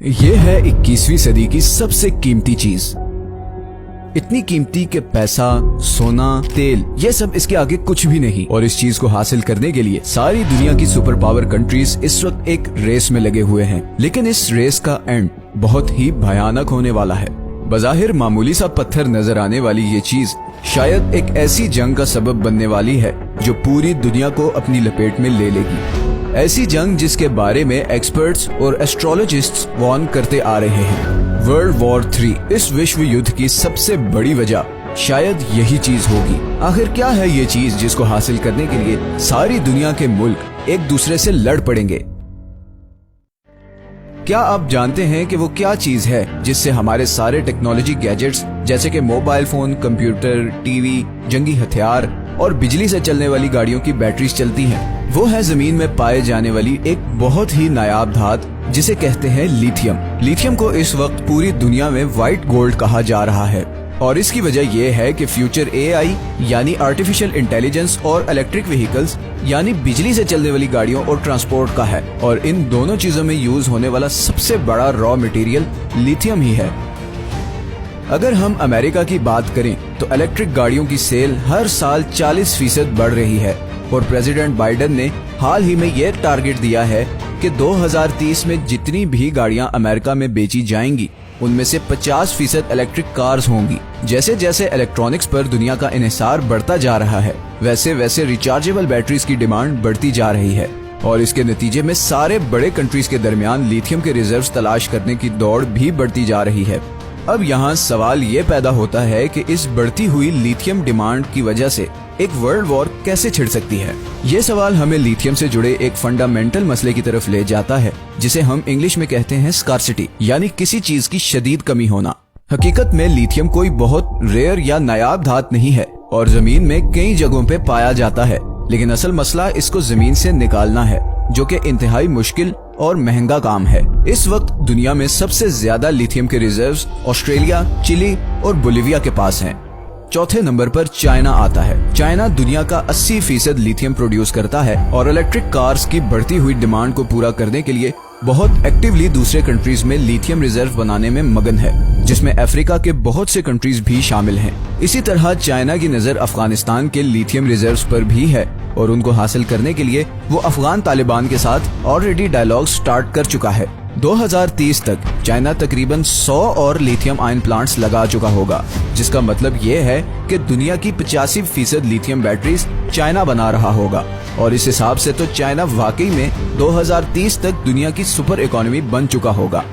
ये है 21वीं सदी की सबसे कीमती चीज। इतनी कीमती कि पैसा, सोना, तेल ये सब इसके आगे कुछ भी नहीं। और इस चीज को हासिल करने के लिए सारी दुनिया की सुपर पावर कंट्रीज इस वक्त एक रेस में लगे हुए हैं। लेकिन इस रेस का एंड बहुत ही भयानक होने वाला है। बज़ाहिर मामूली सा पत्थर नजर आने वाली ये चीज शायद एक ऐसी जंग का सबब बनने वाली है जो पूरी दुनिया को अपनी लपेट में ले लेगी। ऐसी जंग जिसके बारे में एक्सपर्ट्स और एस्ट्रोलॉजिस्ट्स वार्न करते आ रहे हैं। वर्ल्ड वॉर 3 इस विश्व युद्ध की सबसे बड़ी वजह शायद यही चीज होगी। आखिर क्या है ये चीज जिसको हासिल करने के लिए सारी दुनिया के मुल्क एक दूसरे से लड़ पड़ेंगे? क्या आप जानते हैं कि वो क्या चीज है जिससे हमारे सारे टेक्नोलॉजी गैजेट्स जैसे कि मोबाइल फोन, कंप्यूटर, टीवी, जंगी हथियार और बिजली से चलने वाली गाड़ियों की बैटरीज चलती हैं? वो है जमीन में पाए जाने वाली एक बहुत ही नायाब धातु जिसे कहते हैं लिथियम। लिथियम को इस वक्त पूरी दुनिया में व्हाइट गोल्ड कहा जा रहा है और इसकी वजह यह है कि फ्यूचर एआई यानी आर्टिफिशियल इंटेलिजेंस और इलेक्ट्रिक व्हीकल्स यानी बिजली से चलने वाली गाड़ियों और ट्रांसपोर्ट का है। और इन दोनों चीजों में यूज होने वाला सबसे बड़ा रॉ मटेरियल लिथियम ही है। अगर हम अमेरिका की बात करें तो इलेक्ट्रिक गाड़ियों की सेल हर साल 40% बढ़ रही है और प्रेसिडेंट बाइडेन ने हाल ही में यह टारगेट दिया है कि 2030 में जितनी भी गाड़ियां अमेरिका में बेची जाएंगी उनमें से 50% इलेक्ट्रिक कार्स होंगी। जैसे जैसे इलेक्ट्रॉनिक्स पर दुनिया का इन्हिसार बढ़ता जा रहा है वैसे वैसे रिचार्जेबल बैटरीज की डिमांड बढ़ती जा रही है और इसके नतीजे में सारे बड़े कंट्रीज के दरमियान लिथियम के रिजर्व्स तलाश करने की दौड़ भी बढ़ती जा रही है। अब यहाँ सवाल ये पैदा होता है कि इस बढ़ती हुई लिथियम डिमांड की वजह से एक वर्ल्ड वॉर कैसे छिड़ सकती है। ये सवाल हमें लिथियम से जुड़े एक फंडामेंटल मसले की तरफ ले जाता है जिसे हम इंग्लिश में कहते हैं स्कार्सिटी, यानी किसी चीज की शदीद कमी होना। हकीकत में लिथियम कोई बहुत रेयर या नायाब धातु नहीं है और जमीन में कई जगहों पे पाया जाता है, लेकिन असल मसला इसको जमीन से निकालना है जो कि इंतहाई मुश्किल और महंगा काम है। इस वक्त दुनिया में सबसे ज्यादा लिथियम के रिजर्व्स ऑस्ट्रेलिया, चिली और बोलिविया के पास हैं। चौथे नंबर पर चाइना आता है। चाइना दुनिया का 80% लिथियम प्रोड्यूस करता है और इलेक्ट्रिक कार्स की बढ़ती हुई डिमांड को पूरा करने के लिए बहुत एक्टिवली दूसरे कंट्रीज में लिथियम रिजर्व बनाने में मगन है, जिसमें अफ्रीका के बहुत से कंट्रीज भी शामिल हैं। इसी तरह चाइना की नजर अफगानिस्तान के लिथियम रिजर्व्स पर भी है और उनको हासिल करने के लिए वो अफगान तालिबान के साथ ऑलरेडी डायलॉग स्टार्ट कर चुका है। 2030 तक चाइना तकरीबन 100 और लिथियम आयन प्लांट्स लगा चुका होगा, जिसका मतलब ये है कि दुनिया की 85% लिथियम बैटरीज चाइना बना रहा होगा। और इस हिसाब से तो चाइना वाकई में 2030 तक दुनिया की सुपर इकोनॉमी बन चुका होगा।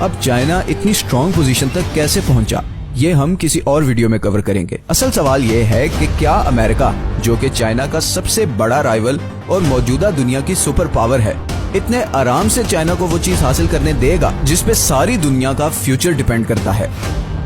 अब चाइना इतनी स्ट्रॉन्ग पोजीशन तक कैसे पहुंचा, ये हम किसी और वीडियो में कवर करेंगे। असल सवाल ये है कि क्या अमेरिका, जो कि चाइना का सबसे बड़ा राइवल और मौजूदा दुनिया की सुपर पावर है, इतने आराम से चाइना को वो चीज हासिल करने देगा जिस पे सारी दुनिया का फ्यूचर डिपेंड करता है?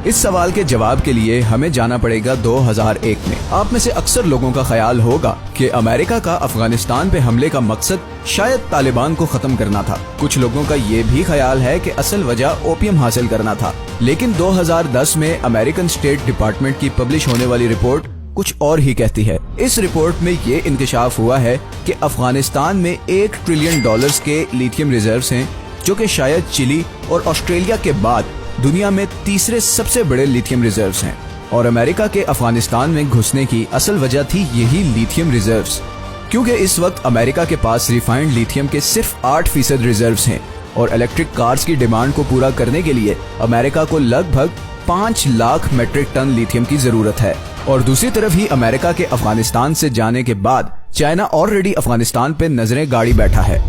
इस सवाल के जवाब के लिए हमें जाना पड़ेगा 2001 में। आप में से अक्सर लोगों का ख्याल होगा कि अमेरिका का अफगानिस्तान पे हमले का मकसद शायद तालिबान को खत्म करना था। कुछ लोगों का ये भी ख्याल है कि असल वजह ओपियम हासिल करना था। लेकिन 2010 में अमेरिकन स्टेट डिपार्टमेंट की पब्लिश होने वाली रिपोर्ट कुछ और ही कहती है। इस रिपोर्ट में ये इंकशाफ हुआ है कि अफगानिस्तान में $1 ट्रिलियन के लिथियम रिजर्व्स हैं, जो कि शायद चिली और ऑस्ट्रेलिया के बाद दुनिया में तीसरे सबसे बड़े लिथियम रिजर्व्स हैं। और अमेरिका के अफगानिस्तान में घुसने की असल वजह थी यही लिथियम रिजर्व्स, क्योंकि इस वक्त अमेरिका के पास रिफाइंड लिथियम के सिर्फ 8% रिजर्व्स हैं और इलेक्ट्रिक कार्स की डिमांड को पूरा करने के लिए अमेरिका को लगभग 5 लाख मेट्रिक टन लिथियम की जरूरत है। और दूसरी तरफ ही अमेरिका के अफगानिस्तान से जाने के बाद चाइना ऑलरेडी अफगानिस्तान पे नजरें गाड़ी बैठा है।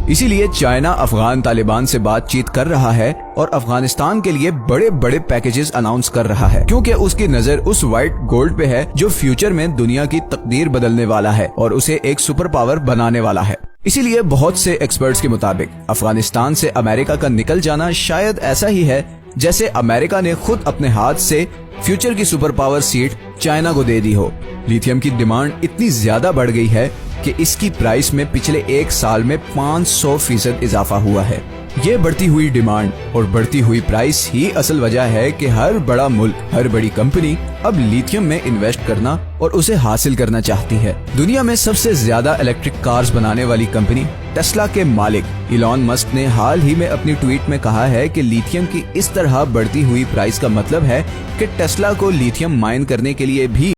इसीलिए चाइना अफगान तालिबान से बातचीत कर रहा है और अफगानिस्तान के लिए बड़े बड़े पैकेजेस अनाउंस कर रहा है, क्योंकि उसकी नजर उस व्हाइट गोल्ड पे है जो फ्यूचर में दुनिया की तकदीर बदलने वाला है और उसे एक सुपर पावर बनाने वाला है। इसीलिए बहुत से एक्सपर्ट्स के मुताबिक अफगानिस्तान से अमेरिका का निकल जाना शायद ऐसा ही है जैसे अमेरिका ने खुद अपने हाथ से फ्यूचर की सुपर पावर सीट चाइना को दे दी हो। लिथियम की डिमांड इतनी ज्यादा बढ़ गई है कि इसकी प्राइस में पिछले 1 साल में 500% इजाफा हुआ है। ये बढ़ती हुई डिमांड और बढ़ती हुई प्राइस ही असल वजह है कि हर बड़ा मुल्क, हर बड़ी कंपनी अब लिथियम में इन्वेस्ट करना और उसे हासिल करना चाहती है। दुनिया में सबसे ज्यादा इलेक्ट्रिक कार्स बनाने वाली कंपनी टेस्ला के मालिक इलॉन मस्क ने हाल ही में अपनी ट्वीट में कहा है कि लिथियम की इस तरह बढ़ती हुई प्राइस का मतलब है कि टेस्ला को लिथियम माइन करने के लिए भी